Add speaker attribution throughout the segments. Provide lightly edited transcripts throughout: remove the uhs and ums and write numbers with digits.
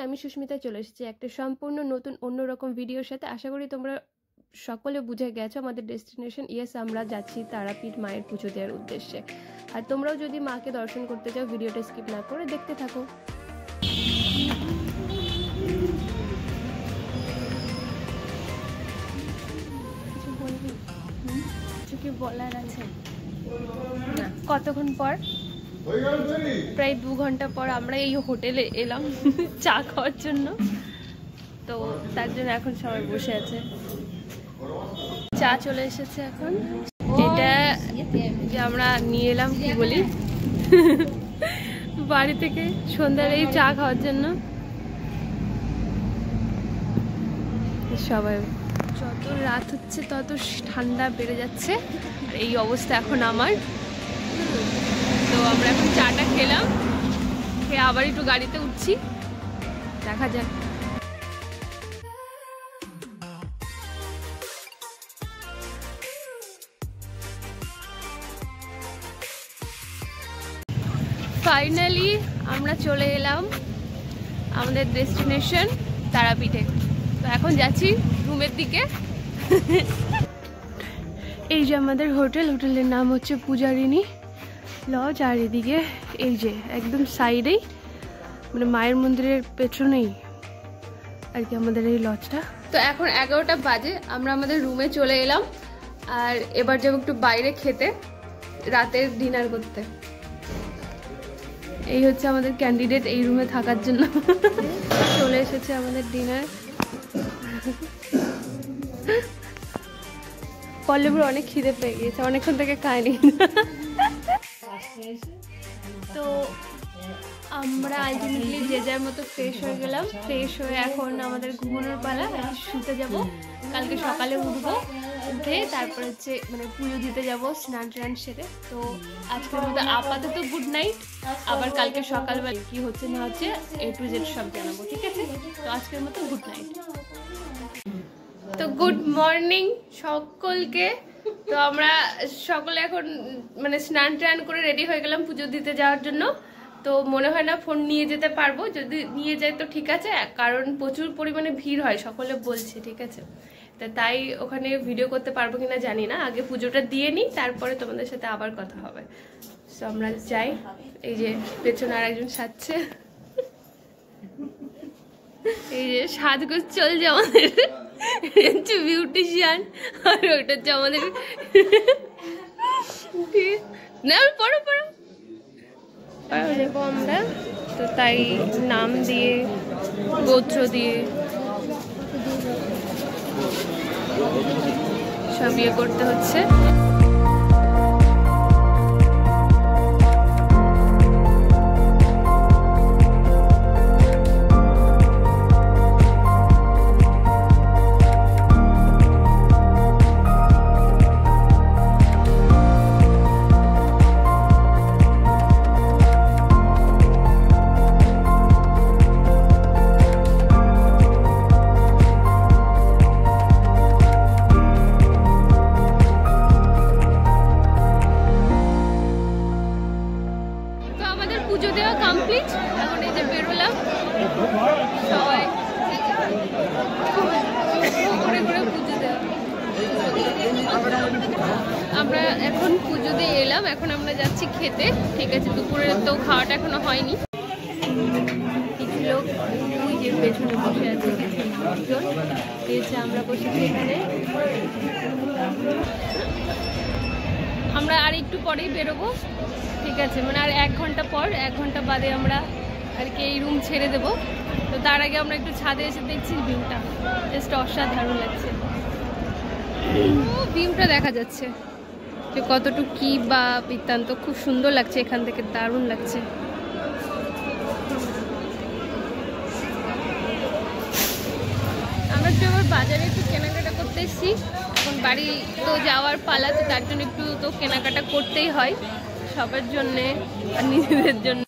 Speaker 1: আমি সুস্মিতা চলে এসেছি একটা সম্পূর্ণ নতুন অন্যরকম ভিডিওর সাথে। আশা করি তোমরা সকলে বুঝে গেছো আমাদের ডেস্টিনেশন। ইয়েস, আমরা যাচ্ছি তারাপীঠ মায়ের পুজো দেওয়ার উদ্দেশ্যে। আর তোমরাও যদি মাকে দর্শন করতে চাও ভিডিওটা স্কিপ না করে দেখতে থাকো। কিছু বলবি? কিছু কি বলার আছে? কতক্ষণ পর? প্রায় 2 ঘন্টা পর আমরা এই হোটেলে এলাম চা খাওয়ার জন্য। তো তার জন্য এখন সবাই বসে আছে, চা চলে এসেছে এখন। এটা যে আমরা নিয়ে এলাম কি বলি বাড়ি থেকে সন্ধ্যার এই চা খাওয়ার জন্য। সবাই যত রাত হচ্ছে তত ঠান্ডা বেড়ে যাচ্ছে, আর এই অবস্থা এখন আমার। তো আমরা এখন চাটা খেলাম, খেয়ে আবার একটু গাড়িতে উঠছি, দেখা যাক। ফাইনালি আমরা চলে এলাম আমাদের ডেস্টিনেশন তারাপীঠে। তো এখন যাচ্ছি রুমের দিকে। এই যে আমাদের হোটেলের নাম হচ্ছে পূজারিনী লজ। আর এদিকে এই যে একদম সাইডেই মানে মায়ের মন্দিরের পেছনেই আর কি আমাদের এই লজটা। তো এখন 11টা বাজে, আমরা আমাদের রুমে চলে এলাম। আর এবার যাবো একটু বাইরে খেতে, রাতের ডিনার করতে। এই হচ্ছে আমাদের ক্যান্ডিডেট এই রুমে থাকার জন্য। চলে এসেছে আমাদের ডিনার। পল্লবীর অনেক খিদে পেয়ে গিয়েছে, অনেকক্ষণ থেকে খায়নি। তো আমরা আলটিমেটলি যে যার মতো ফ্রেশ হয়ে গেলাম। ফ্রেশ হয়ে এখন আমাদের ঘুমানোর পালা, শুতে যাব। কালকে সকালে উঠবো, উঠে তারপর হচ্ছে মানে পুজো দিতে যাব স্নান টান সেরে। তো আজকের মতো আপাতত গুড নাইট। আবার কালকে সকালবেলা কি হচ্ছে না হচ্ছে A to Z সব জানাবো, ঠিক আছে? তো আজকের মতো গুড নাইট। তো গুড মর্নিং সকলকে। তো আমরা সকলে এখন মানে স্নান টান করে রেডি হয়ে গেলাম পুজো দিতে যাওয়ার জন্য। তো মনে হয় না ফোন নিয়ে যেতে পারবো, যদি নিয়ে যাই তো ঠিক আছে, কারণ প্রচুর পরিমাণে ভিড় হয় সকলে বলছে, ঠিক আছে? তা তাই ওখানে ভিডিও করতে পারবো কিনা জানি না। আগে পুজোটা দিয়ে নিই, তারপরে তোমাদের সাথে আবার কথা হবে। তো আমরা যাই। এই যে পেছনে আর একজন সাজছে, এই যে সাজগোজ চলছে আমাদের। হচ্ছে বিউটিশিয়ান, আর ওইটা হচ্ছে আমাদের না পড়ো পড়ো দেখো আমরা। তো তাই নাম দিয়ে গোত্র দিয়ে সব ইয়ে করতে হচ্ছে। পুজো দেওয়া কমপ্লিট, এখন এই যে বেরোলাম সবাই ঘুরে ঘুরে পুজো দেওয়া। আমরা এখন পুজো দিয়ে এলাম, এখন আমরা যাচ্ছি খেতে, ঠিক আছে? দুপুরের তো খাওয়াটা এখনো হয়নি। কিছু লোক ওই যে পেছনে বসে আছে, আমরা বসেছি এখানে। আমরা আর একটু পরেই বেরোবো, ঠিক আছে? মানে আর 1 ঘন্টা পর, 1 ঘন্টা বাদে আমরা আর কি এই রুম ছেড়ে দেবো। তো তার আগে আমরা একটু ছাদে এসে দেখছি ভিউটা জাস্ট অসাধারণ লাগছে। ভিউটা দেখা যাচ্ছে যে কতটুকু কি বা বৃত্তান্ত, খুব সুন্দর লাগছে এখান থেকে, দারুণ লাগছে। আমরা একটু আবার বাজারে একটু কেনাকাটা করতে এসেছি। এখন বাড়ি তো যাওয়ার পালা, তো তার জন্য একটু তো কেনাকাটা করতেই হয় সবার জন্যে আর নিজেদের জন্য।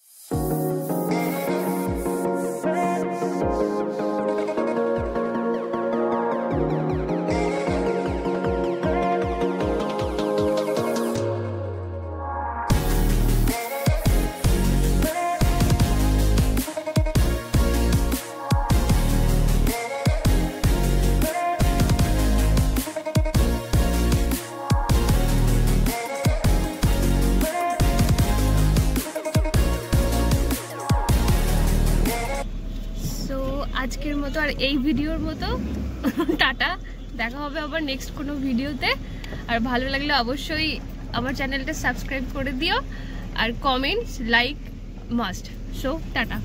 Speaker 1: মতো আর এই ভিডিওর মতো টাটা। দেখা হবে আবার নেক্সট কোনো ভিডিওতে। আর ভালো লাগলে অবশ্যই আমার চ্যানেলটা সাবস্ক্রাইব করে দিও, আর comments like must. So tata.